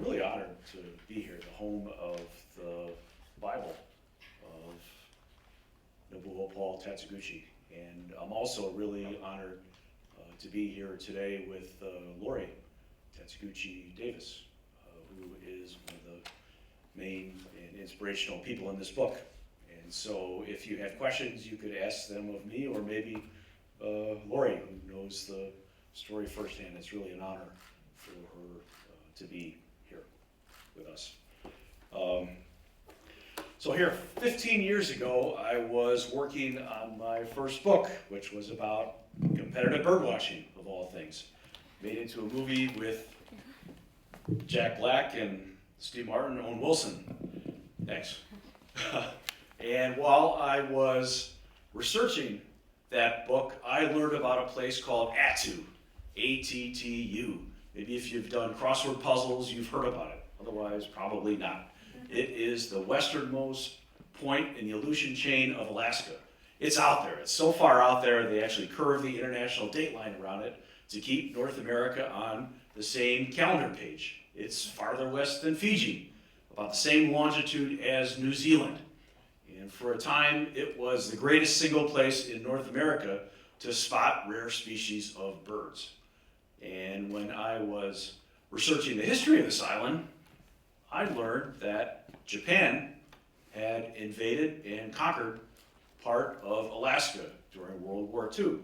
really honored to be here, the home of the Bible of Nobuo Tatsuguchi. And I'm also really honored to be here today with Lori Tatsuguchi Davis, who is one of the main and inspirational people in this book. And so if you have questions, you could ask them of me, or maybe Lori, who knows the story firsthand. It's really an honor for her to be here with us. So here, 15 years ago, I was working on my first book, which was about competitive birdwatching, of all things. Made into a movie with Jack Black and Steve Martin and Owen Wilson. Thanks. And while I was researching that book, I learned about a place called Attu, A-T-T-U. Maybe if you've done crossword puzzles, you've heard about it. Otherwise, probably not. It is the westernmost point in the Aleutian chain of Alaska. It's out there. It's so far out there, they actually curve the international date line around it to keep North America on the same calendar page. It's farther west than Fiji, about the same longitude as New Zealand. And for a time, it was the greatest single place in North America to spot rare species of birds. And when I was researching the history of this island, I learned that Japan had invaded and conquered part of Alaska during World War II.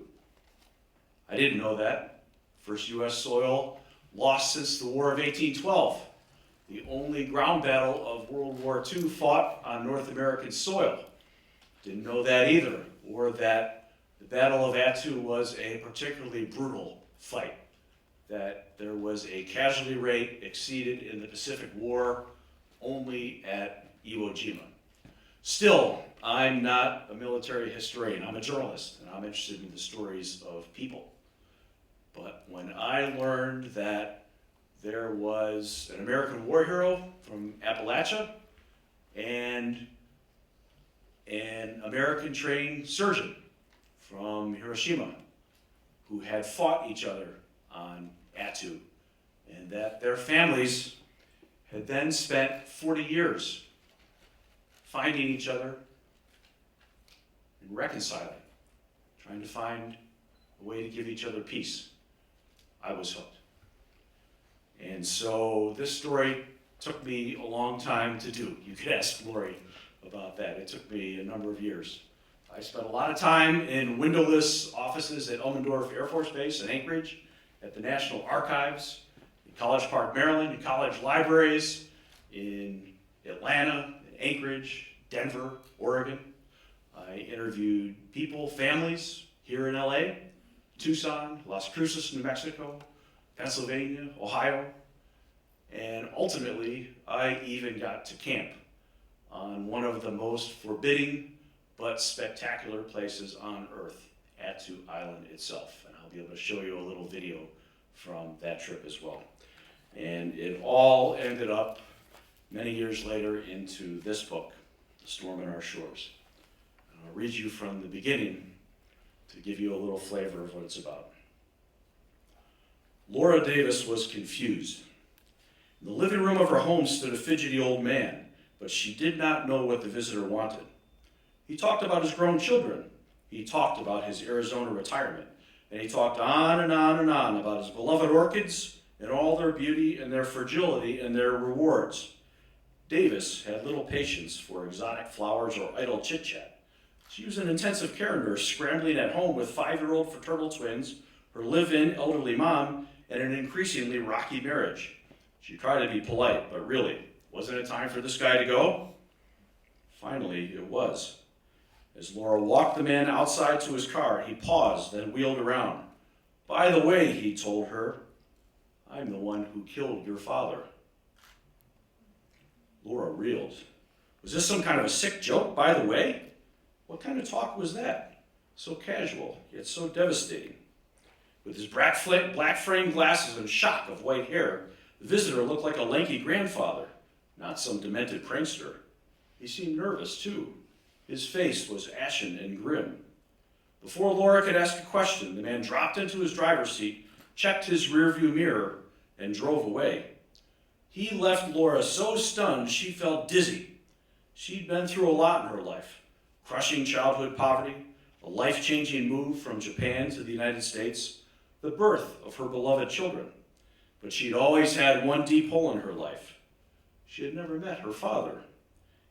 I didn't know that. First U.S. soil lost since the War of 1812. The only ground battle of World War II fought on North American soil. Didn't know that either, or that the Battle of Attu was a particularly brutal fight, that there was a casualty rate exceeded in the Pacific War only at Iwo Jima. Still, I'm not a military historian. I'm a journalist, and I'm interested in the stories of people. But when I learned that there was an American war hero from Appalachia and an American trained surgeon from Hiroshima who had fought each other on Attu, and that their families had then spent 40 years finding each other and reconciling, trying to find a way to give each other peace, I was hooked. And so this story took me a long time to do. You could ask Lori about that. It took me a number of years. I spent a lot of time in windowless offices at Elmendorf Air Force Base in Anchorage, at the National Archives, in College Park, Maryland, in college libraries, in Atlanta, in Anchorage, Denver, Oregon. I interviewed people, families here in LA, Tucson, Las Cruces, New Mexico, Pennsylvania, Ohio, and ultimately I even got to camp on one of the most forbidding but spectacular places on Earth, Attu Island itself. And I'll be able to show you a little video from that trip as well. And it all ended up many years later into this book, The Storm in Our Shores. And I'll read you from the beginning to give you a little flavor of what it's about. Laura Davis was confused. In the living room of her home stood a fidgety old man, but she did not know what the visitor wanted. He talked about his grown children. He talked about his Arizona retirement. And he talked on and on and on about his beloved orchids and all their beauty and their fragility and their rewards. Davis had little patience for exotic flowers or idle chit-chat. She was an intensive care nurse scrambling at home with 5-year-old fraternal twins, her live-in elderly mom, and an increasingly rocky marriage. She tried to be polite, but really, wasn't it time for this guy to go? Finally, it was. As Laura walked the man outside to his car, he paused, then wheeled around. By the way, he told her, I'm the one who killed your father. Laura reeled. Was this some kind of a sick joke, by the way? What kind of talk was that? So casual, yet so devastating. With his black framed glasses and shock of white hair, the visitor looked like a lanky grandfather, not some demented prankster. He seemed nervous, too. His face was ashen and grim. Before Laura could ask a question, the man dropped into his driver's seat, checked his rearview mirror, and drove away. He left Laura so stunned she felt dizzy. She'd been through a lot in her life: crushing childhood poverty, a life-changing move from Japan to the United States, the birth of her beloved children. But she'd always had one deep hole in her life. She had never met her father.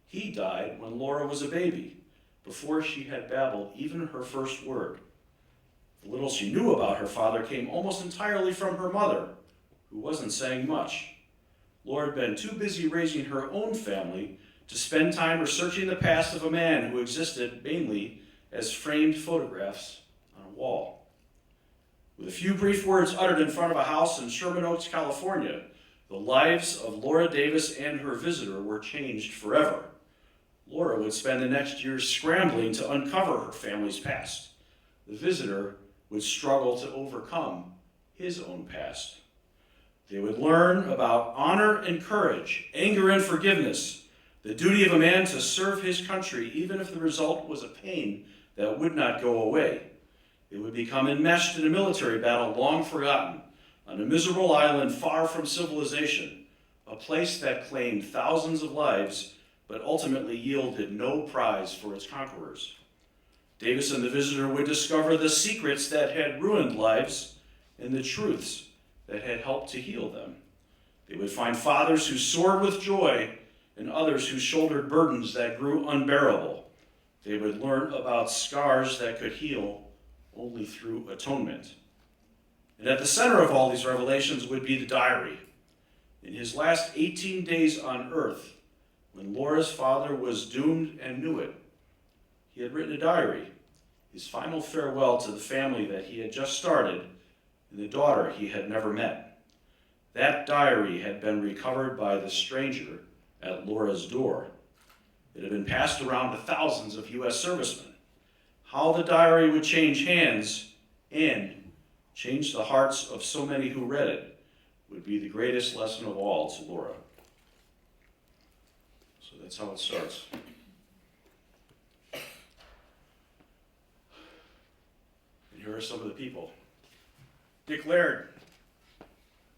He died when Laura was a baby, before she had babbled even her first word. The little she knew about her father came almost entirely from her mother, who wasn't saying much. Laura had been too busy raising her own family to spend time researching the past of a man who existed mainly as framed photographs on a wall. With a few brief words uttered in front of a house in Sherman Oaks, California, the lives of Laura Davis and her visitor were changed forever. Laura would spend the next years scrambling to uncover her family's past. The visitor would struggle to overcome his own past. They would learn about honor and courage, anger and forgiveness, the duty of a man to serve his country even if the result was a pain that would not go away. They would become enmeshed in a military battle long forgotten, on a miserable island far from civilization, a place that claimed thousands of lives but ultimately yielded no prize for its conquerors. Davis and the visitor would discover the secrets that had ruined lives and the truths that had helped to heal them. They would find fathers who soared with joy and others who shouldered burdens that grew unbearable. They would learn about scars that could heal only through atonement. And at the center of all these revelations would be the diary. In his last 18 days on Earth, when Laura's father was doomed and knew it, he had written a diary, his final farewell to the family that he had just started and the daughter he had never met. That diary had been recovered by the stranger at Laura's door. It had been passed around to thousands of U.S. servicemen. How the diary would change hands and change the hearts of so many who read it would be the greatest lesson of all to Laura. So that's how it starts. And here are some of the people. Dick Laird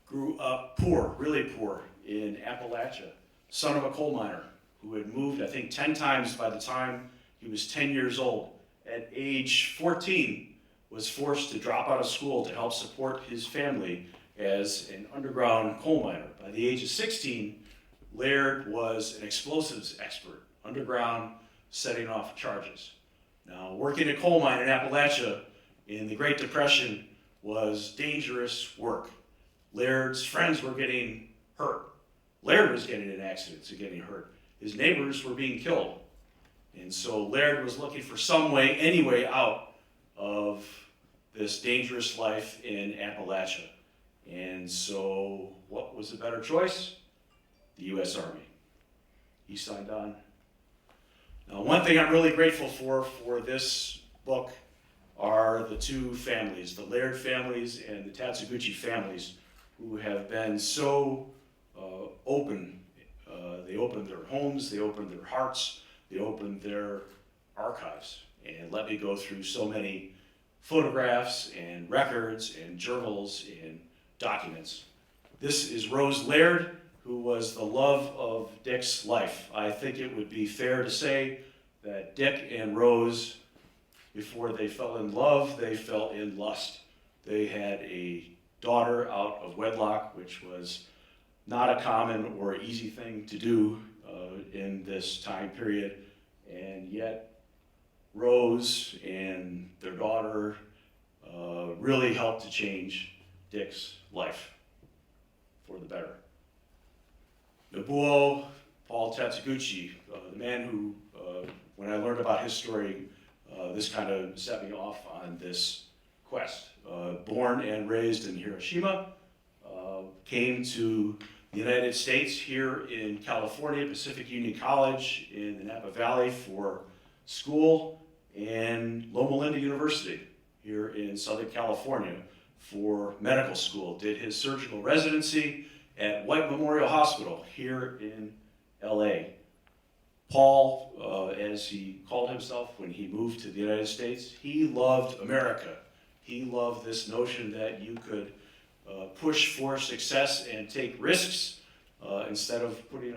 grew up poor, really poor, in Appalachia, son of a coal miner who had moved, I think, 10 times by the time he was 10 years old. At age 14, was forced to drop out of school to help support his family as an underground coal miner. By the age of 16, Laird was an explosives expert, underground, setting off charges. Now, working a coal mine in Appalachia in the Great Depression was dangerous work. Laird's friends were getting hurt. Laird was getting in accidents and getting hurt. His neighbors were being killed. And so Laird was looking for some way, any way out of this dangerous life in Appalachia. And so what was the better choice? The U.S. Army. He signed on. Now, one thing I'm really grateful for this book are the two families, the Laird families and the Tatsuguchi families, who have been so open. They opened their homes, they opened their hearts, they opened their archives, and let me go through so many photographs and records and journals and documents. This is Rose Laird, who was the love of Dick's life. I think it would be fair to say that Dick and Rose, before they fell in love, they fell in lust. They had a daughter out of wedlock, which was not a common or easy thing to do in this time period, and yet Rose and their daughter really helped to change Dick's life for the better. Nobuo Tatsuguchi, the man who, when I learned about his story, this kind of set me off on this quest. Born and raised in Hiroshima, came to the United States here in California, Pacific Union College in the Napa Valley for school, and Loma Linda University here in Southern California for medical school. Did his surgical residency at White Memorial Hospital here in LA. Paul, as he called himself when he moved to the United States, he loved America. He loved this notion that you could push for success and take risks instead of putting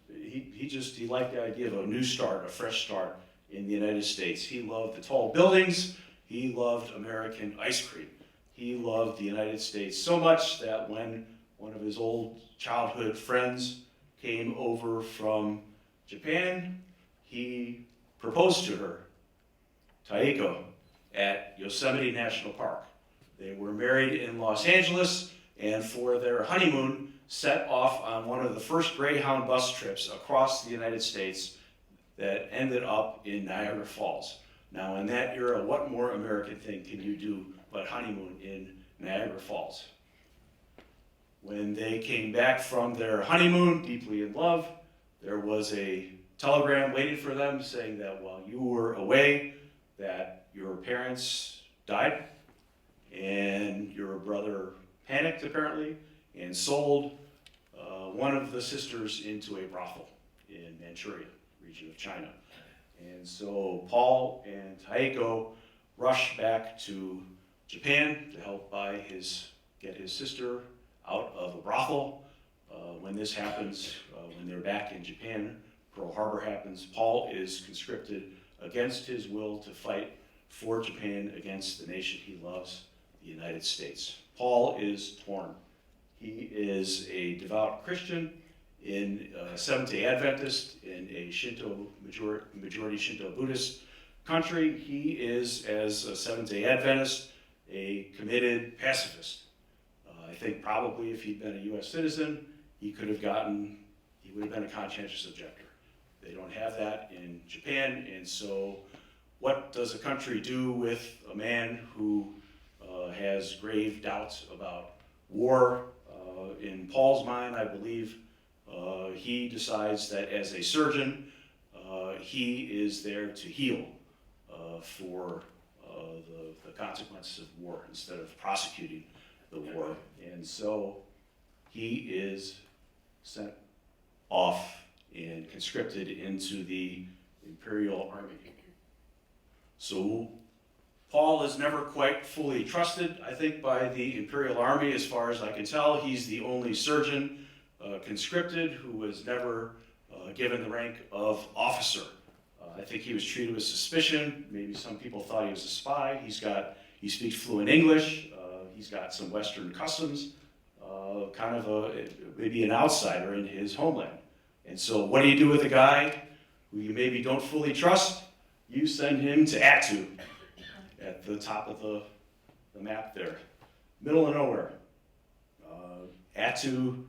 he liked the idea of a new start, a fresh start in the United States. He loved the tall buildings. He loved American ice cream. He loved the United States so much that when one of his old childhood friends came over from Japan, he proposed to her, Taeko, at Yosemite National Park. They were married in Los Angeles, and for their honeymoon, set off on one of the first Greyhound bus trips across the United States that ended up in Niagara Falls. Now, in that era, what more American thing can you do but honeymoon in Niagara Falls? When they came back from their honeymoon, deeply in love, there was a telegram waiting for them saying that while you were away, that your parents died, and your brother panicked apparently and sold one of the sisters into a brothel in Manchuria, region of China. And so Paul and Taeko rushed back to Japan to help get his sister out of a brothel. When this happens, when they're back in Japan, Pearl Harbor happens, Paul is conscripted against his will to fight for Japan against the nation he loves, the United States. Paul is torn. He is a devout Christian in Seventh-day Adventist in a majority Shinto Buddhist country. He is, as a Seventh-day Adventist, a committed pacifist. I think probably if he'd been a U.S. citizen, he would have been a conscientious objector. They don't have that in Japan, and so what does a country do with a man who has grave doubts about war? In Paul's mind, I believe, he decides that as a surgeon, he is there to heal for the consequences of war instead of prosecuting the war. And so he is sent off and conscripted into the Imperial Army. So Paul is never quite fully trusted, I think, by the Imperial Army. As far as I can tell, he's the only surgeon conscripted who was never given the rank of officer. I think he was treated with suspicion. Maybe some people thought he was a spy. He speaks fluent English. He's got some Western customs, kind of maybe an outsider in his homeland. And so what do you do with a guy who you maybe don't fully trust? You send him to Attu, at the top of the map there, middle of nowhere. Attu,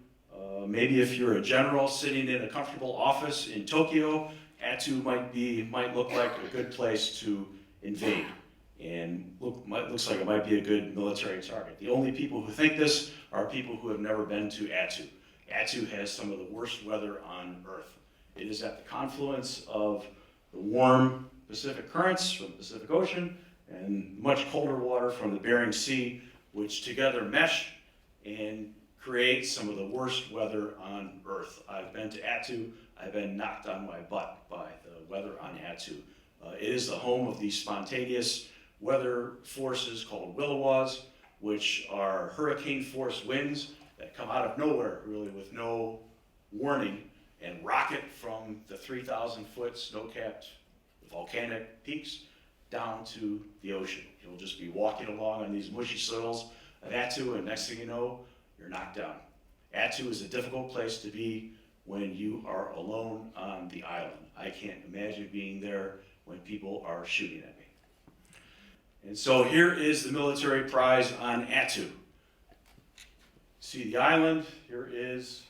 maybe if you're a general sitting in a comfortable office in Tokyo, Attu might look like a good place to invade, and looks like it might be a good military target. The only people who think this are people who have never been to Attu. Attu has some of the worst weather on Earth. It is at the confluence of the warm Pacific currents from the Pacific Ocean and much colder water from the Bering Sea, which together mesh and create some of the worst weather on Earth. I've been to Attu. I've been knocked on my butt by the weather on Attu. It is the home of these spontaneous weather forces called Willowas, which are hurricane force winds that come out of nowhere, really, with no warning, and rocket from the 3,000-foot snow-capped volcanic peaks down to the ocean. You'll just be walking along on these mushy soils of Attu, and next thing you know, you're knocked down. Attu is a difficult place to be when you are alone on the island. I can't imagine being there when people are shooting at me. And so here is the military prize on Attu. See the island, here is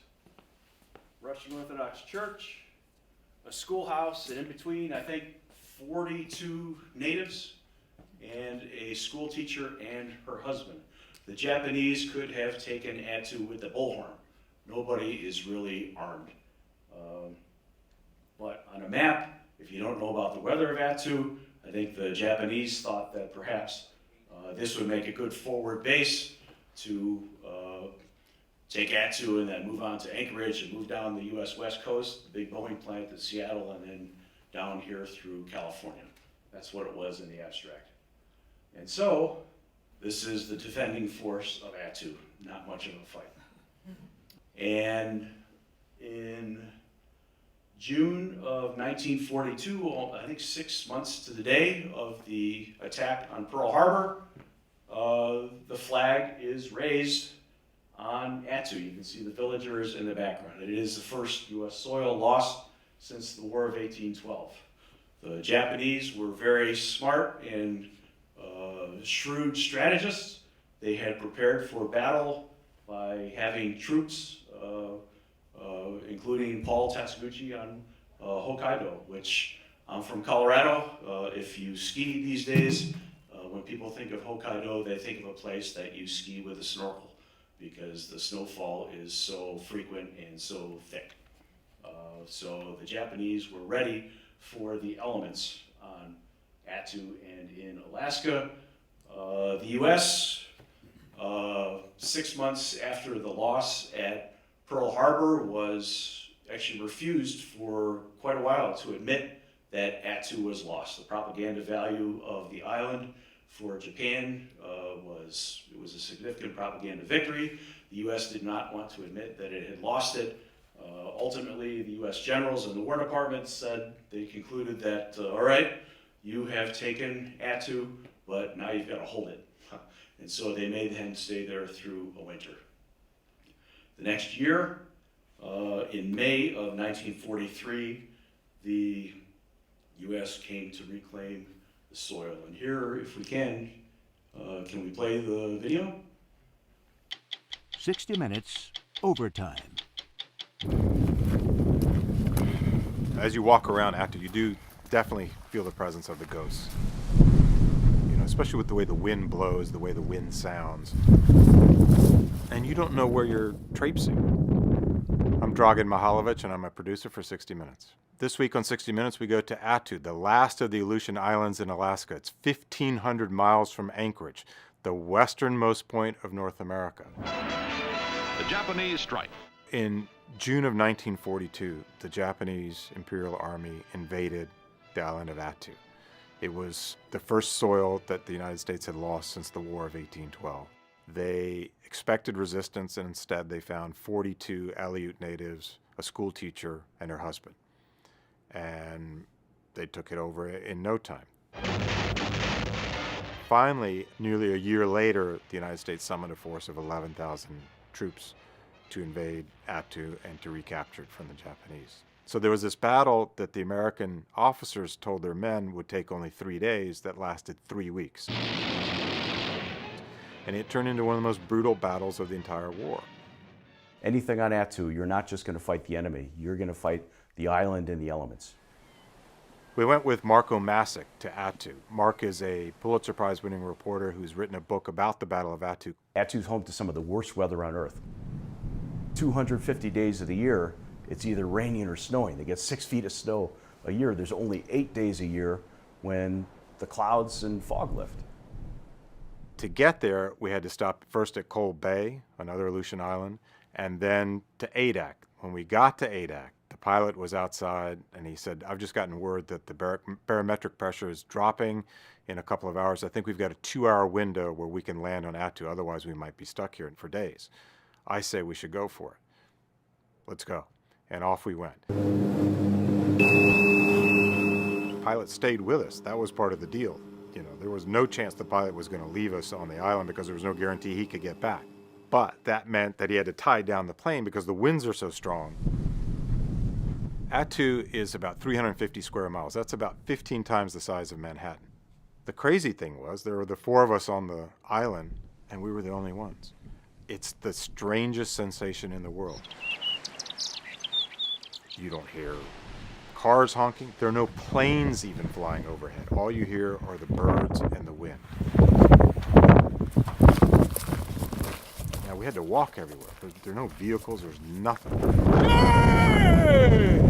Russian Orthodox Church, a schoolhouse, and in between, I think, 42 natives, and a school teacher and her husband. The Japanese could have taken Attu with the bullhorn. Nobody is really armed. But on a map, if you don't know about the weather of Attu, I think the Japanese thought that perhaps this would make a good forward base to take Attu and then move on to Anchorage and move down the U.S. West Coast, the big Boeing plant to Seattle, and then down here through California. That's what it was in the abstract. And so, this is the defending force of Attu. Not much of a fight. And in June of 1942, I think 6 months to the day of the attack on Pearl Harbor, the flag is raised on Attu. You can see the villagers in the background. It is the first U.S. soil lost since the War of 1812. The Japanese were very smart and shrewd strategists. They had prepared for battle by having troops, including Paul Tatsuguchi on Hokkaido, which I'm from Colorado. If you ski these days, when people think of Hokkaido, they think of a place that you ski with a snorkel because the snowfall is so frequent and so thick. So the Japanese were ready for the elements on Attu and in Alaska. The U.S., 6 months after the loss at Pearl Harbor, was actually refused for quite a while to admit that Attu was lost. The propaganda value of the island for Japan was a significant propaganda victory. The U.S. did not want to admit that it had lost it. Ultimately, the U.S. generals and the War Department said they concluded that, all right, you have taken Attu, but now you've got to hold it. And so they made him stay there through a winter. The next year, in May of 1943, the U.S. came to reclaim the soil. And here, if we can we play the video? 60 Minutes Overtime. As you walk around Attu, you do definitely feel the presence of the ghosts. You know, especially with the way the wind blows, the way the wind sounds. And you don't know where you're traipsing. I'm Dragan Mihailovich, and I'm a producer for 60 Minutes. This week on 60 Minutes, we go to Attu, the last of the Aleutian Islands in Alaska. It's 1,500 miles from Anchorage, the westernmost point of North America. The Japanese strike. In June of 1942, the Japanese Imperial Army invaded the island of Attu. It was the first soil that the United States had lost since the War of 1812. They expected resistance, and instead they found 42 Aleut natives, a school teacher, and her husband. And they took it over in no time. Finally, nearly a year later, the United States summoned a force of 11,000 troops to invade Attu and to recapture it from the Japanese. So there was this battle that the American officers told their men would take only 3 days that lasted 3 weeks. And it turned into one of the most brutal battles of the entire war. Anything on Attu, you're not just going to fight the enemy, you're going to fight the island and the elements. We went with Mark Obmascik to Attu. Mark is a Pulitzer Prize winning reporter who's written a book about the Battle of Attu. Attu's home to some of the worst weather on Earth. 250 days of the year, it's either raining or snowing. They get 6 feet of snow a year. There's only 8 days a year when the clouds and fog lift. To get there, we had to stop first at Cold Bay, another Aleutian island, and then to Adak. When we got to Adak, the pilot was outside and he said, I've just gotten word that the barometric pressure is dropping in a couple of hours. I think we've got a 2-hour window where we can land on Attu, otherwise we might be stuck here for days. I say we should go for it. Let's go. And off we went. The pilot stayed with us. That was part of the deal. You know, there was no chance the pilot was going to leave us on the island because there was no guarantee he could get back. But that meant that he had to tie down the plane because the winds are so strong. Attu is about 350 square miles. That's about 15 times the size of Manhattan. The crazy thing was there were the 4 of us on the island, and we were the only ones. It's the strangest sensation in the world. You don't hear cars honking. There are no planes even flying overhead. All you hear are the birds and the wind. Now, we had to walk everywhere. There are no vehicles. There's nothing. Hey!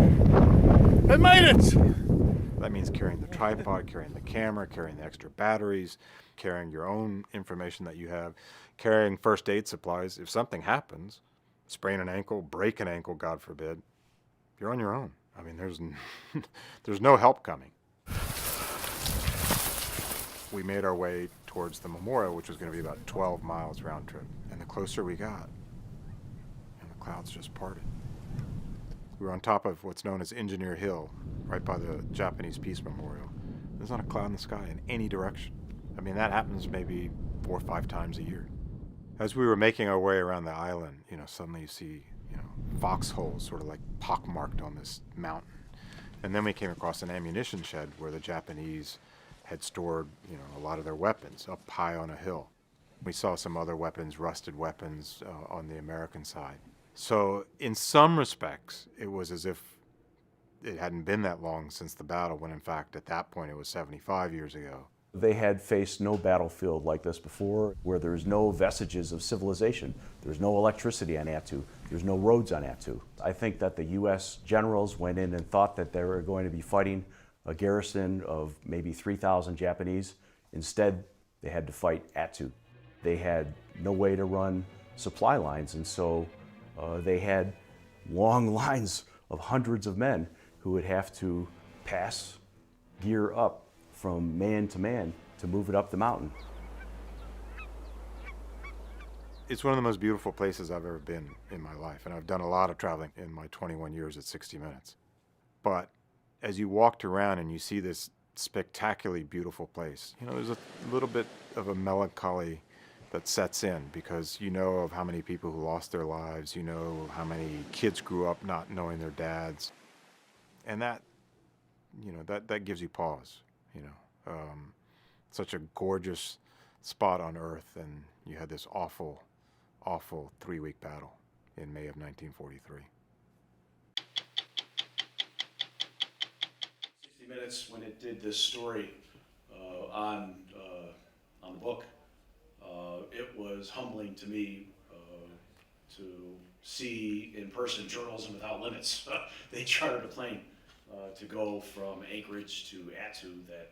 I made it! That means carrying the tripod, carrying the camera, carrying the extra batteries, carrying your own information that you have, carrying first aid supplies. If something happens, sprain an ankle, break an ankle, God forbid, you're on your own. I mean, there's no help coming. We made our way towards the memorial, which was going to be about 12 miles round trip. And the closer we got, and the clouds just parted. We were on top of what's known as Engineer Hill, right by the Japanese Peace Memorial. There's not a cloud in the sky in any direction. I mean, that happens maybe 4 or 5 times a year. As we were making our way around the island, suddenly you see, foxholes sort of like pockmarked on this mountain. And then we came across an ammunition shed where the Japanese had stored, a lot of their weapons up high on a hill. We saw some other weapons, rusted weapons, on the American side. So in some respects, it was as if it hadn't been that long since the battle, when in fact at that point it was 75 years ago. They had faced no battlefield like this before, where there's no vestiges of civilization. There's no electricity on Attu. There's no roads on Attu. I think that the U.S. generals went in and thought that they were going to be fighting a garrison of maybe 3,000 Japanese. Instead, they had to fight Attu. They had no way to run supply lines, and so they had long lines of hundreds of men who would have to pass gear up from man to man to move it up the mountain. It's one of the most beautiful places I've ever been in my life, and I've done a lot of traveling in my 21 years at 60 Minutes. But as you walked around and you see this spectacularly beautiful place, there's a little bit of a melancholy that sets in, because you know of how many people who lost their lives, you know how many kids grew up not knowing their dads, and that gives you pause. Such a gorgeous spot on Earth, and you had this awful 3-week battle in May of 1943. 60 Minutes, when it did this story on the book, it was humbling to me to see in person Journalism Without Limits. They chartered a plane to go from Anchorage to Attu. That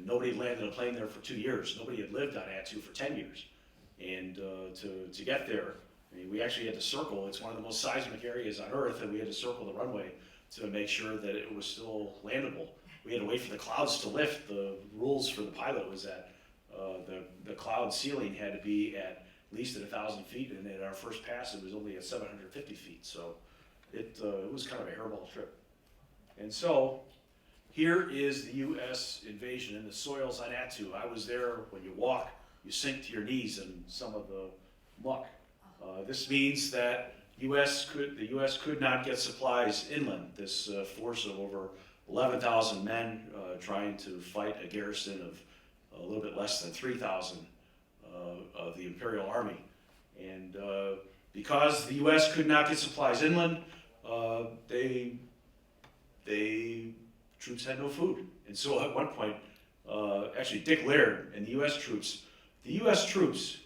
nobody had landed a plane there for 2 years. Nobody had lived on Attu for 10 years. And to get there, I mean, we actually had to circle. It's one of the most seismic areas on Earth, and we had to circle the runway to make sure that it was still landable. We had to wait for the clouds to lift. The rules for the pilot was that the cloud ceiling had to be at least at 1,000 feet, and at our first pass it was only at 750 feet. So it was kind of a hairball trip. And so here is the U.S. invasion in the soils on Attu. I was there. When you walk, you sink to your knees in some of the muck. This means that the U.S. could not get supplies inland. This force of over 11,000 men trying to fight a garrison of a little bit less than 3,000 of the Imperial Army. And because the U.S. could not get supplies inland, troops had no food. And so at one point, actually Dick Laird and the U.S. troops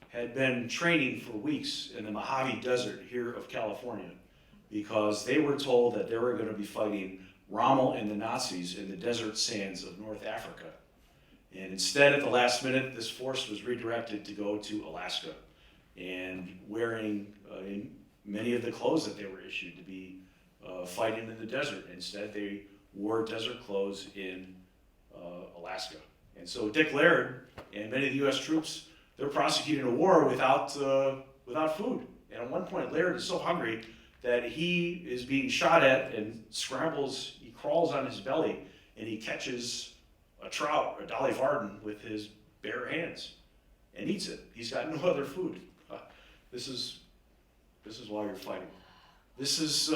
had been training for weeks in the Mojave Desert here of California, because they were told that they were going to be fighting Rommel and the Nazis in the desert sands of North Africa. And instead, at the last minute, this force was redirected to go to Alaska, and wearing many of the clothes that they were issued to be fighting in the desert. Instead, they wore desert clothes in Alaska. And so Dick Laird and many of the U.S. troops, they're prosecuting a war without food. And at one point, Laird is so hungry that he is being shot at and scrambles, he crawls on his belly, and he catches a trout, a Dolly Varden, with his bare hands and eats it. He's got no other food. This is why you're fighting. This is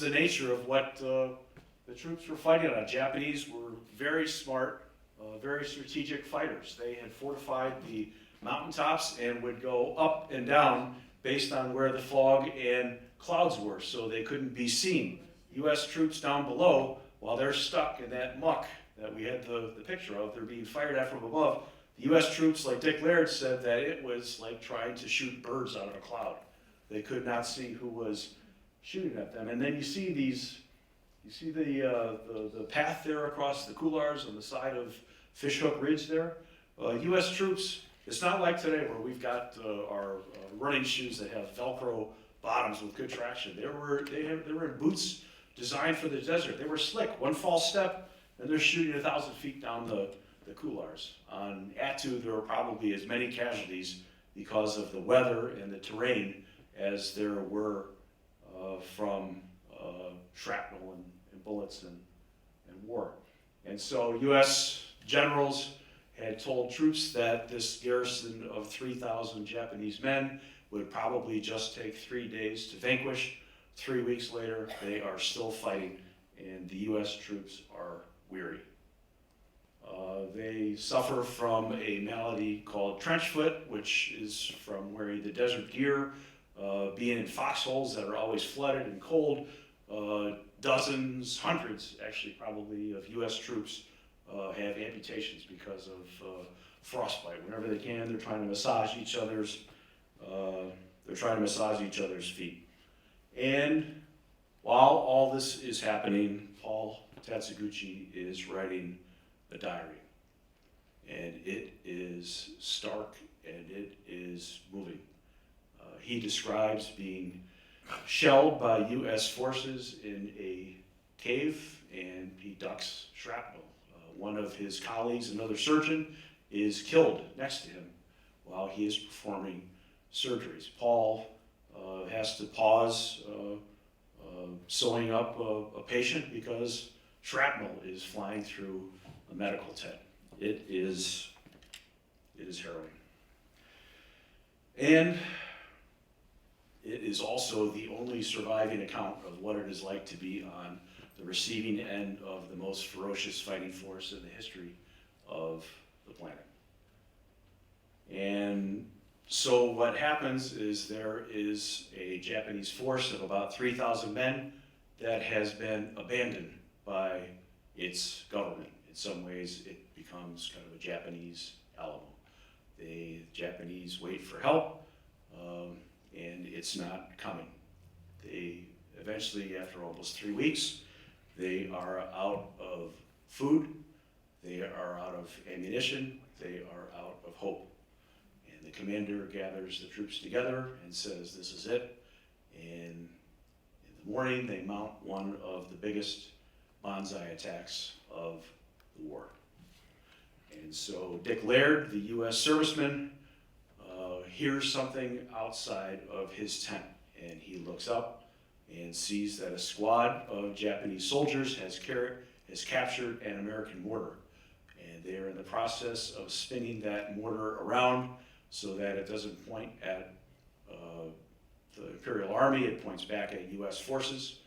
the nature of what the troops were fighting on. Japanese were very smart, very strategic fighters. They had fortified the mountaintops and would go up and down based on where the fog and clouds were, so they couldn't be seen. U.S. troops down below, while they're stuck in that muck that we had the picture of, they're being fired at from above. The U.S. troops, like Dick Laird said, that it was like trying to shoot birds out of a cloud. They could not see who was shooting at them. And then you see the path there across the couloirs on the side of Fishhook Ridge there. U.S. troops, it's not like today where we've got our running shoes that have Velcro bottoms with good traction. They were in boots designed for the desert. They were slick. One false step, and they're shooting 1,000 feet down the couloirs. On Attu, there were probably as many casualties because of the weather and the terrain as there were from shrapnel and bullets and war. And so U.S. generals had told troops that this garrison of 3,000 Japanese men would probably just take 3 days to vanquish. 3 weeks later, they are still fighting, and the U.S. troops are weary. They suffer from a malady called trench foot, which is from wearing the desert gear, being in foxholes that are always flooded and cold. Dozens, hundreds, actually probably, of U.S. troops have amputations because of frostbite. Whenever they can, they're trying to massage each other's feet. And while all this is happening, Paul Tatsuguchi is writing a diary. And it is stark and it is moving. He describes being shelled by U.S. forces in a cave, and he ducks shrapnel. One of his colleagues, another surgeon, is killed next to him while he is performing surgeries. Paul has to pause sewing up a patient because shrapnel is flying through a medical tent. It is harrowing. And it is also the only surviving account of what it is like to be on the receiving end of the most ferocious fighting force in the history of the planet. And so what happens is there is a Japanese force of about 3,000 men that has been abandoned by its government. In some ways, it becomes kind of a Japanese Alamo. The Japanese wait for help, and it's not coming. They eventually, after almost 3 weeks, they are out of food, they are out of ammunition, they are out of hope. And the commander gathers the troops together and says, this is it. And in the morning, they mount one of the biggest bonsai attacks of the war. And so Dick Laird, the U.S. serviceman, hears something outside of his tent, and he looks up and sees that a squad of Japanese soldiers has captured an American mortar. And they are in the process of spinning that mortar around so that it doesn't point at the Imperial Army, it points back at U.S. forces.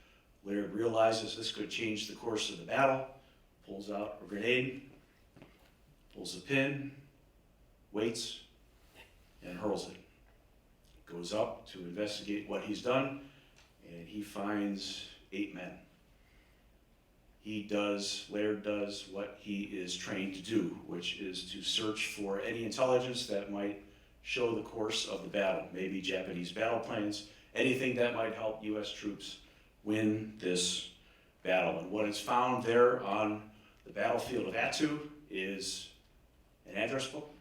Laird realizes this could change the course of the battle, pulls out a grenade, pulls a pin, waits, and hurls it. Goes up to investigate what he's done, and he finds 8 men. Laird does what he is trained to do, which is to search for any intelligence that might show the course of the battle, maybe Japanese battle plans, anything that might help U.S. troops win this battle. And what is found there on the battlefield of Attu is an address book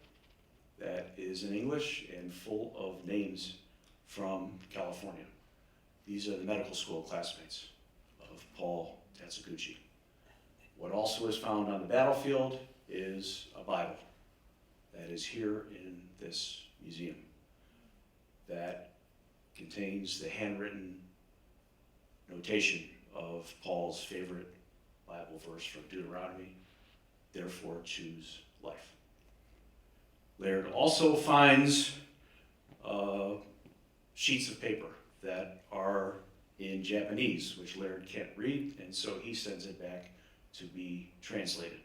that is in English and full of names from California. These are the medical school classmates of Paul Tatsuguchi. What also is found on the battlefield is a Bible that is here in this museum that contains the handwritten notation of Paul's favorite Bible verse from Deuteronomy, therefore choose life. Laird also finds sheets of paper that are in Japanese, which Laird can't read, and so he sends it back to be translated.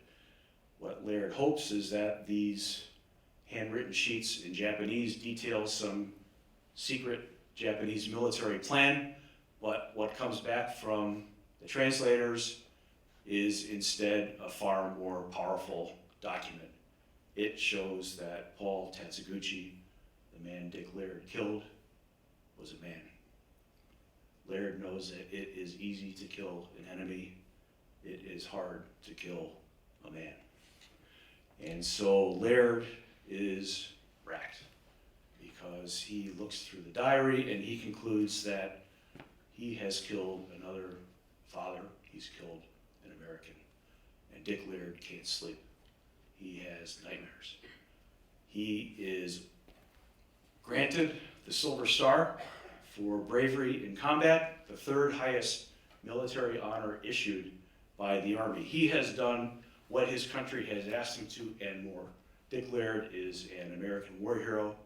What Laird hopes is that these handwritten sheets in Japanese detail some secret Japanese military plan, but what comes back from the translators is instead a far more powerful document. It shows that Paul Tatsuguchi, the man Dick Laird killed, was a man. Laird knows that it is easy to kill an enemy. It is hard to kill a man. And so Laird is racked because he looks through the diary and he concludes that he has killed another father, he's killed an American. And Dick Laird can't sleep. He has nightmares. He is granted the Silver Star for bravery in combat, the third highest military honor issued by the Army. He has done what his country has asked him to and more. Dick Laird is an American war hero,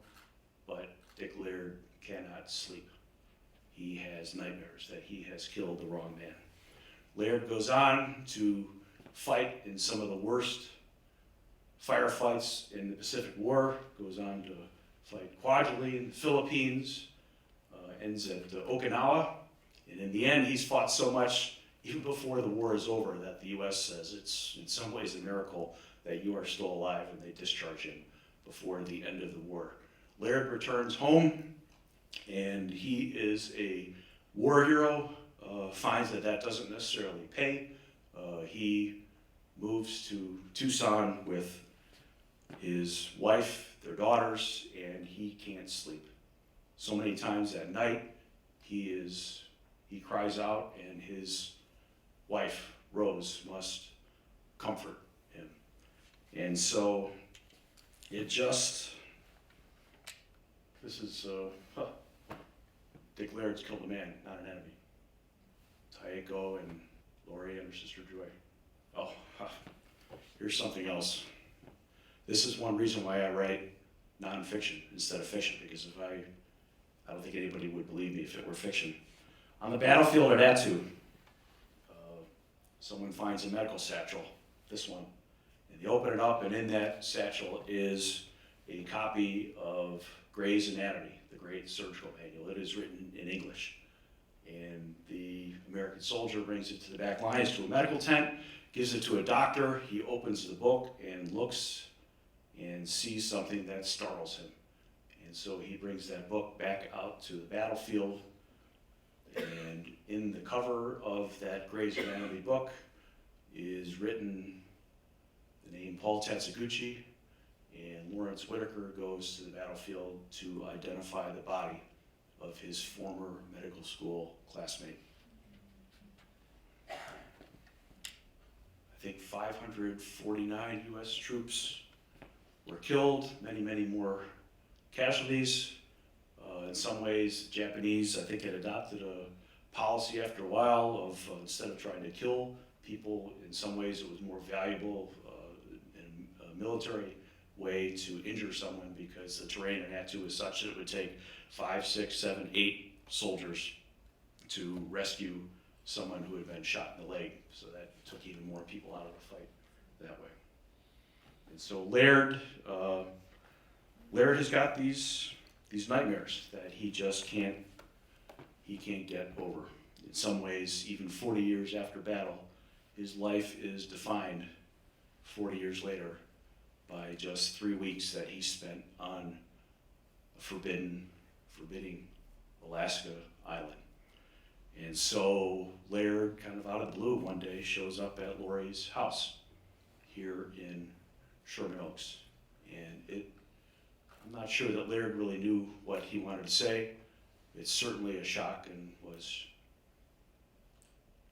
but Dick Laird cannot sleep. He has nightmares that he has killed the wrong man. Laird goes on to fight in some of the worst firefights in the Pacific War, goes on to fight Kwajalein in the Philippines, ends at Okinawa, and in the end he's fought so much, even before the war is over, that the US says it's in some ways a miracle that you are still alive, and they discharge him before the end of the war. Laird returns home, and he is a war hero, finds that that doesn't necessarily pay. He moves to Tucson with his wife, their daughters, and he can't sleep. So many times at night, he cries out, and his wife, Rose, must comfort him. And so this is, Dick Laird's killed a man, not an enemy. Taeko and Lori and her sister Joy. Oh, here's something else. This is one reason why I write nonfiction instead of fiction, because I don't think anybody would believe me if it were fiction. On the battlefield at Attu, someone finds a medical satchel, this one, and they open it up, and in that satchel is a copy of Gray's Anatomy, the great surgical manual. It is written in English. And the American soldier brings it to the back lines to a medical tent, gives it to a doctor. He opens the book and looks and sees something that startles him. And so he brings that book back out to the battlefield. And in the cover of that Gray's Anatomy book is written the name Paul Tatsuguchi, and Lawrence Whitaker goes to the battlefield to identify the body of his former medical school classmate. I think 549 US troops were killed, many, many more casualties. In some ways, the Japanese, I think, had adopted a policy after a while of instead of trying to kill people, in some ways it was more valuable in a military way to injure someone, because the terrain in Attu was such that it would take 5, 6, 7, 8 soldiers to rescue someone who had been shot in the leg. So that took even more people out of the fight that way. And so Laird has got these nightmares that he just can't get over. In some ways, even 40 years after battle, his life is defined 40 years later by just 3 weeks that he spent on a forbidding Alaska island. And so Laird, kind of out of the blue, one day shows up at Lori's house here in Sherman Oaks. And I'm not sure that Laird really knew what he wanted to say. It's certainly a shock and was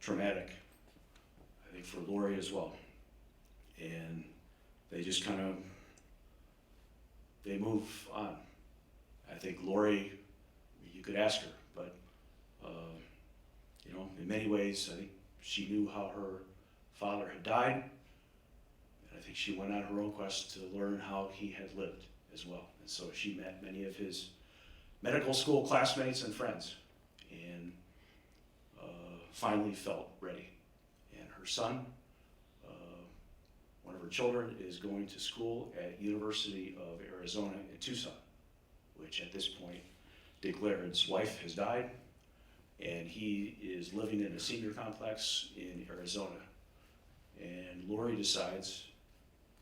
traumatic, I think, for Lori as well. And they just they move on. I think Lori, you could ask her, but in many ways, I think she knew how her father had died, and I think she went on her own quest to learn how he had lived as well. And so she met many of his medical school classmates and friends, and finally felt ready. And her son, one of her children, is going to school at University of Arizona in Tucson, which at this point, Dick Laird's wife has died, and he is living in a senior complex in Arizona. And Lori decides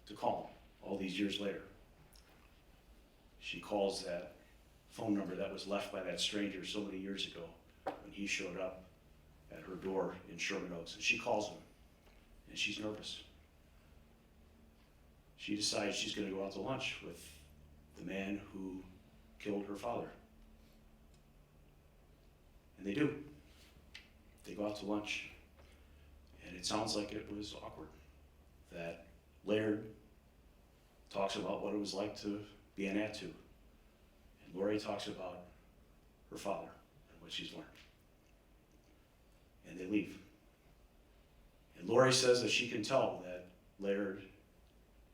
to call him all these years later. She calls that phone number that was left by that stranger so many years ago when he showed up at her door in Sherman Oaks, and she calls him, and she's nervous. She decides she's going to go out to lunch with the man who killed her father. And they do. They go out to lunch, and it sounds like it was awkward. That Laird talks about what it was like to be an Attu, and Lori talks about her father what she's learned. And they leave. And Lori says that she can tell that Laird,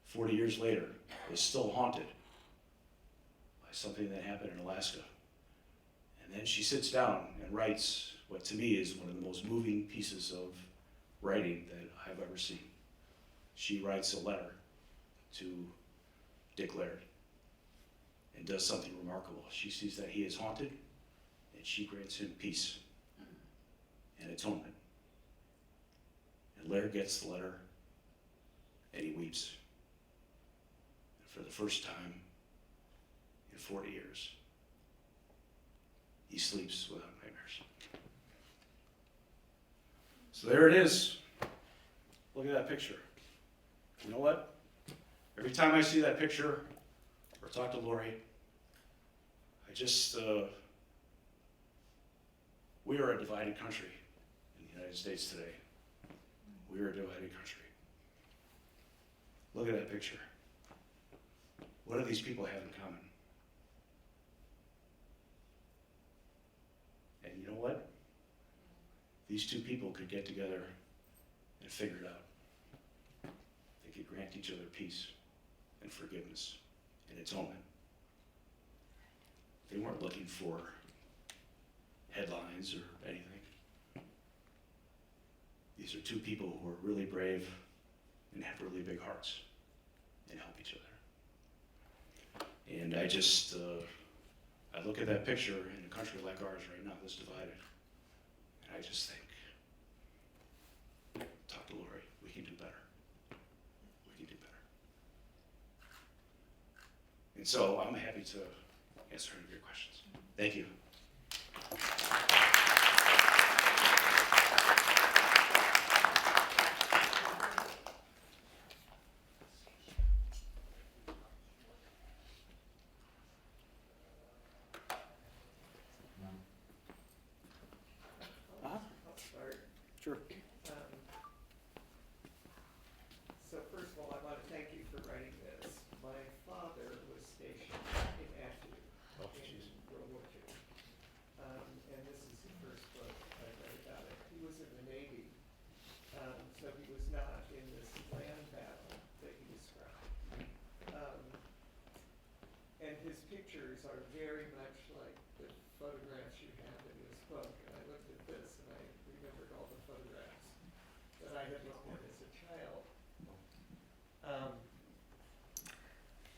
40 years later, is still haunted by something that happened in Alaska. And then she sits down and writes what to me is one of the most moving pieces of writing that I've ever seen. She writes a letter to Dick Laird and does something remarkable. She sees that he is haunted, and she grants him peace and atonement. And Laird gets the letter, and he weeps. And for the first time in 40 years, he sleeps without nightmares. So there it is. Look at that picture. You know what? Every time I see that picture or talk to Lori, I just, we are a divided country in the United States today. We are a divided country. Look at that picture. What do these people have in common? And you know what? These two people could get together and figure it out. They could grant each other peace and forgiveness and atonement. They weren't looking for headlines or anything. These are two people who are really brave and have really big hearts and help each other. And I just, I look at that picture in a country like ours right now that's divided, and I just think, talk to Lori, we can do better. We can do better. And so I'm happy to answer any of your questions. Thank you. Sure. So first of all, I want to thank you for writing this. My father was stationed in Attu in World War II. And this is the first book I read about it. He was in the Navy, so he was not in this land battle that you described. And his pictures are very much like the photographs you have in this book. And I looked at this and I remembered all the photographs that I had looked at as a child.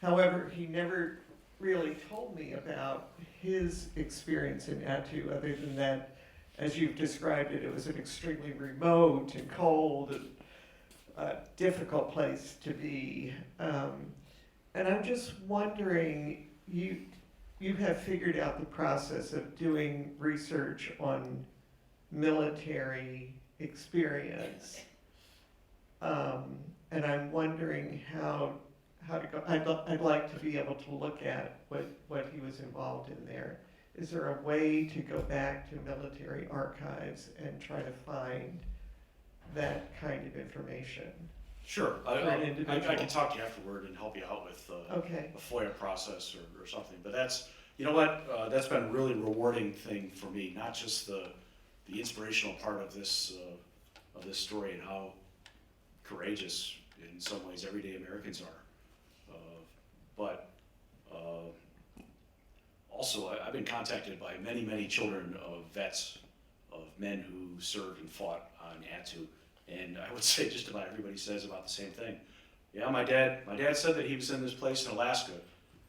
However, he never really told me about his experience in Attu, other than that, as you've described it, it was an extremely remote and cold and difficult place to be. And I'm just wondering, you have figured out the process of doing research on military experience. And I'm wondering how to go. I'd like to be able to look at what he was involved in there. Is there a way to go back to military archives and try to find that kind of information? Sure. For an individual. I can talk to you afterward and help you out with Okay. a FOIA process or something. But that's, you know what, that's been a really rewarding thing for me, not just the inspirational part of this story and how courageous in some ways everyday Americans are, but also I've been contacted by many, many children of vets, of men who served and fought on Attu, and I would say just about everybody says about the same thing. Yeah, my dad said that he was in this place in Alaska,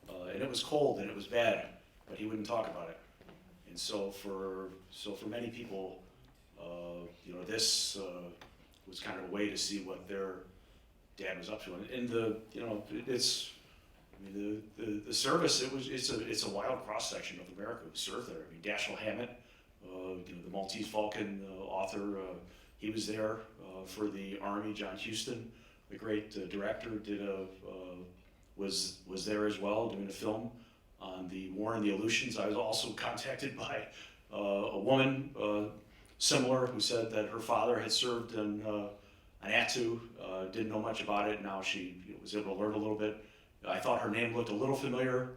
and it was cold and it was bad, but he wouldn't talk about it. And so for many people, you know, this was kind of a way to see what their dad was up to. And the service, it's a wild cross section of America who served there. I mean, Dashiell Hammett, the Maltese Falcon author, he was there for the Army. John Huston, the great director, was there as well, doing a film on the war in the Aleutians. I was also contacted by a woman similar who said that her father had served in Attu, didn't know much about it. Now she was able to learn a little bit. I thought her name looked a little familiar.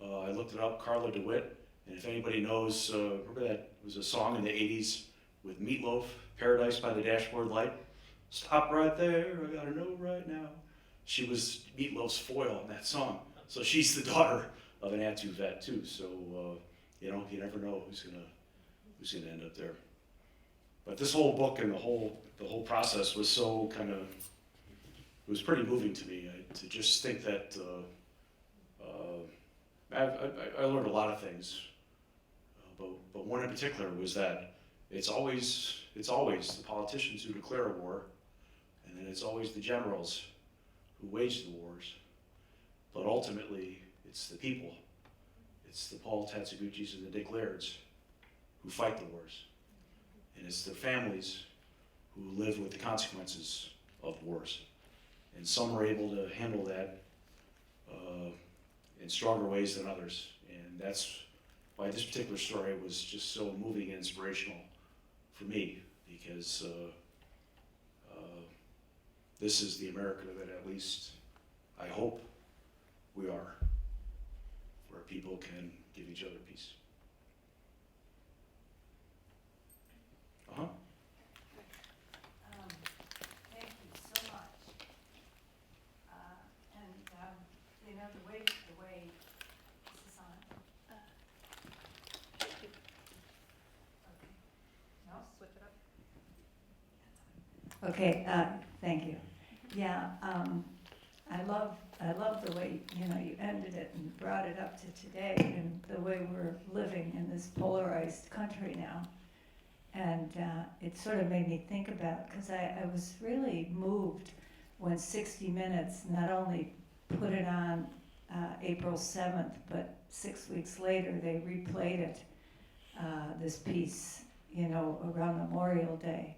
I looked it up, Carla DeWitt, And if anybody knows, remember that was a song in the 80s with Meatloaf, Paradise by the Dashboard Light? Stop right there, I gotta know right now. She was Meatloaf's foil in that song. So she's the daughter of an Attu vet too. So, you know, you never know who's gonna end up there. But this whole book and the whole process was so kind of, it was pretty moving to me to just think that I learned a lot of things, but one in particular was that it's always the politicians who declare a war, and then it's always the generals who wage the wars, but ultimately it's the people, it's the Paul Tatsuguchis and the Dick Lairds who fight the wars, and it's their families who live with the consequences of wars. And some are able to handle that in stronger ways than others. And that's why this particular story was just so moving and inspirational for me, because this is the America that at least I hope we are, where people can give each other peace. Thank you so much. You know, the way this is on. Okay. No, switch it up. Okay, thank you. Yeah, I love the way, you know, you ended it and brought it up to today and the way we're living in this polarized country now. And it sort of made me think about, because I was really moved when 60 Minutes not only put it on April 7th, but 6 weeks later they replayed it, this piece, you know, around Memorial Day.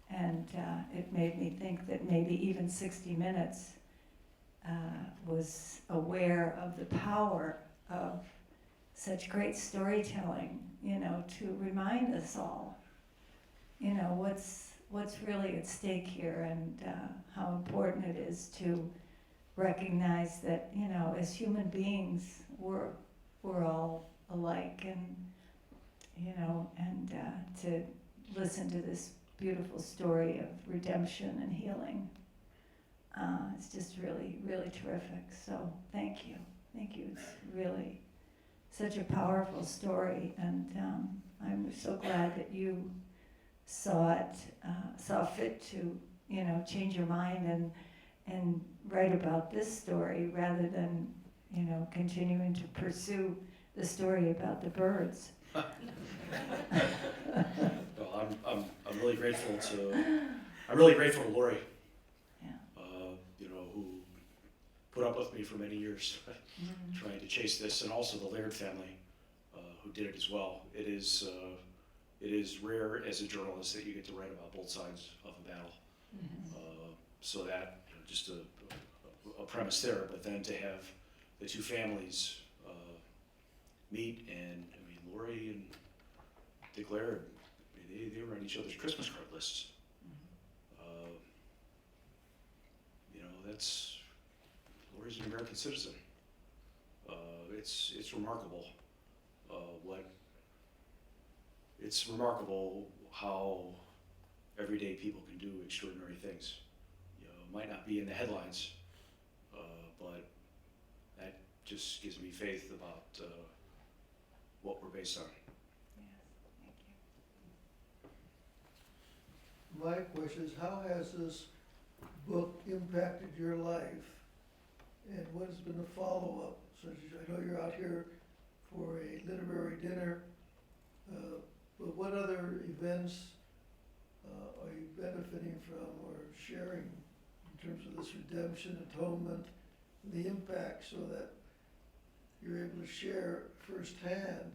And it made me think that maybe even 60 Minutes was aware of the power of such great storytelling, you know, to remind us all, you know, what's really at stake here, and how important it is to recognize that, you know, as human beings, we're all alike, and, you know, and to listen to this beautiful story of redemption and healing. It's just really, really terrific. So thank you. Thank you. It's really such a powerful story, and I'm so glad that you saw fit to, you know, change your mind and write about this story rather than, you know, continuing to pursue the story about the birds. Well, I'm really grateful to Lori, Yeah. you know, who put up with me for many years, trying to chase this, and also the Laird family, who did it as well. It is rare as a journalist that you get to write about both sides of a battle. So that, you know, just a premise there, but then to have the two families meet, and I mean, Lori and Dick Laird, they were on each other's Christmas card lists. You know, that's, Lori's an American citizen. It's remarkable it's remarkable how everyday people can do extraordinary things. You know, it might not be in the headlines, but that just gives me faith about what we're based on. Yes, thank you. My question is, how has this book impacted your life? And what has been the follow-up? So I know you're out here for a literary dinner, but what other events are you benefiting from or sharing in terms of this redemption, atonement, and the impact, so that you're able to share firsthand,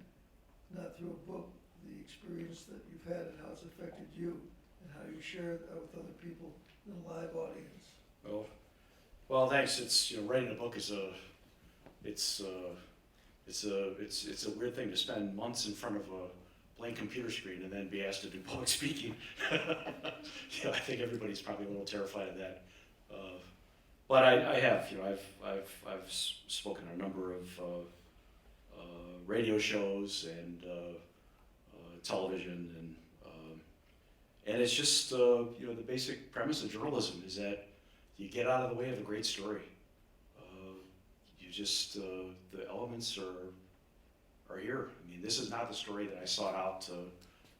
not through a book, the experience that you've had and how it's affected you, and how you share that with other people in a live audience? Well, thanks. It's, you know, writing a book is it's a weird thing to spend months in front of a blank computer screen and then be asked to do public speaking. You know, I think everybody's probably a little terrified of that. But I have, you know, I've spoken at a number of radio shows and television, and it's just the basic premise of journalism is that you get out of the way of a great story. You just the elements are here. I mean, this is not the story that I sought out to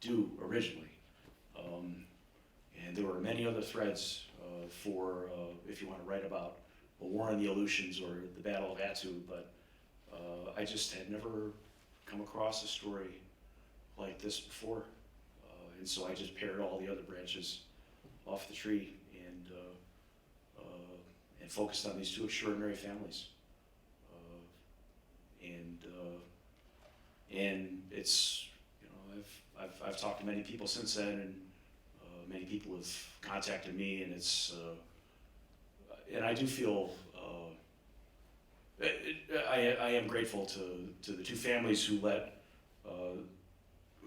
do originally, and there were many other threads for if you want to write about a war in the Aleutians or the Battle of Attu, but I just had never come across a story like this before, and so I just pared all the other branches off the tree and focused on these two extraordinary families, and it's I've talked to many people since then, and many people have contacted me, and it's and I do feel I am grateful to the two families who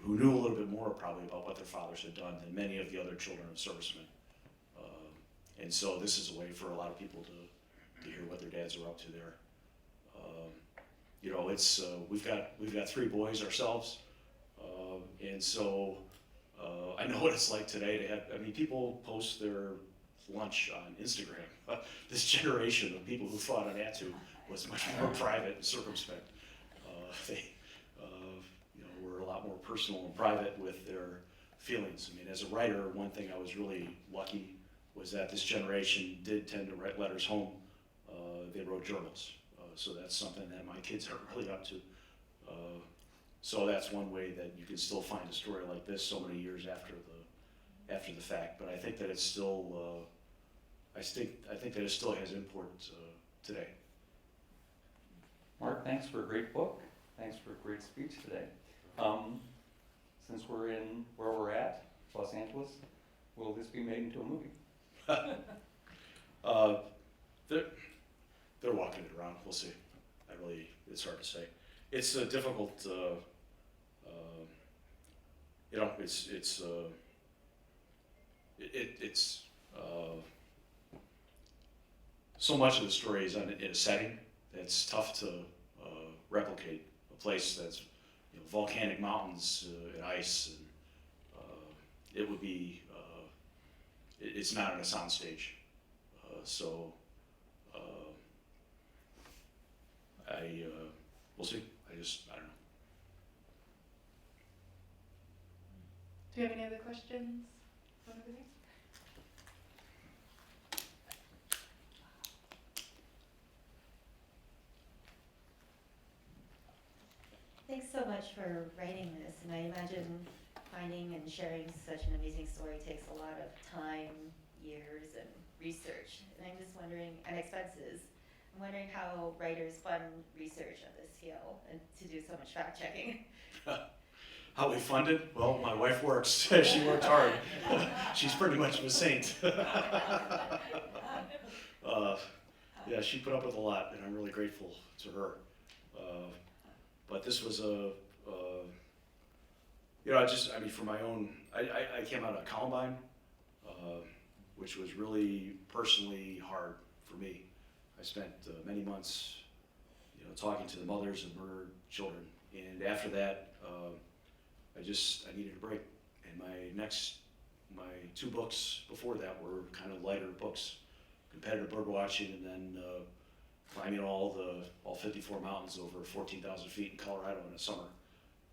who knew a little bit more probably about what their fathers had done than many of the other children of servicemen. And so this is a way for a lot of people to hear what their dads are up to there. It's we've got three boys ourselves, and so I know what it's like today to have. I mean, people post their lunch on Instagram. This generation of people who fought on Attu was much more private and circumspect. They were a lot more personal and private with their feelings. I mean, as a writer, one thing I was really lucky was that this generation did tend to write letters home. They wrote journals. So that's something that my kids aren't really up to. So that's one way that you can still find a story like this so many years after the fact. But I think that it's still, I think that it still has import today. Mark, thanks for a great book. Thanks for a great speech today. Since we're in where we're at, Los Angeles, will this be made into a movie? They're walking it around. We'll see. It's hard to say. It's a difficult. It's so much of the story is in a setting that's tough to replicate. A place that's volcanic mountains and ice, and it would be. It's not on a soundstage, so. We'll see. I don't know. Do you have any other questions? Over there? Thanks so much for writing this, and I imagine finding and sharing such an amazing story takes a lot of time, years, and research. And I'm just wondering, and expenses. I'm wondering how writers fund research on this scale and to do so much fact checking. How we fund it? Well, my wife works. She worked hard. She's pretty much a saint. Yeah, she put up with a lot, and I'm really grateful to her. But this was for my own, I came out of Columbine, which was really personally hard for me. I spent many months, talking to the mothers of murdered children, and after that, I needed a break. And my two books before that were kind of lighter books, competitive bird watching, and then climbing all 54 mountains over 14,000 feet in Colorado in the summer.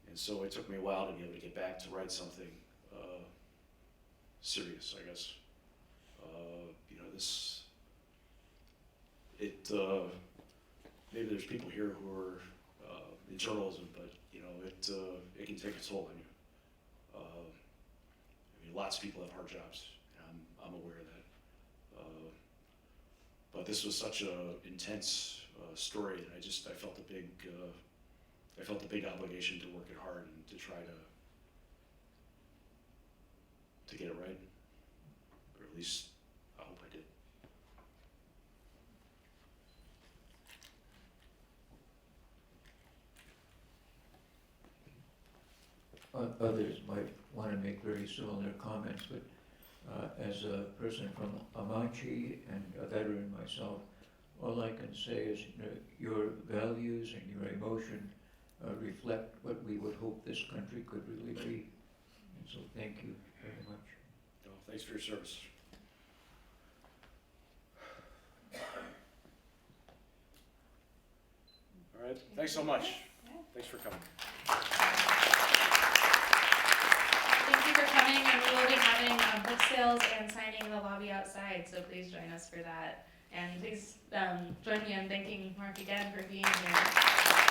And so it took me a while to be able to get back to write something serious, I guess. Maybe there's people here who are in journalism, but it can take a toll on you. Lots of people have hard jobs, and I'm aware of that. But this was such an intense story, and I felt a big obligation to work it hard and to try to get it right, or at least I hope I did. Others might want to make very similar comments, but as a person from Obmascik and a veteran myself, all I can say is your values and your emotion reflect what we would hope this country could really be. And so thank you very much. No, thanks for your service. All right, thanks so much. Thanks for coming. Thank you for coming, and we will be having book sales and signing in the lobby outside, so please join us for that. And please join me in thanking Mark again for being here.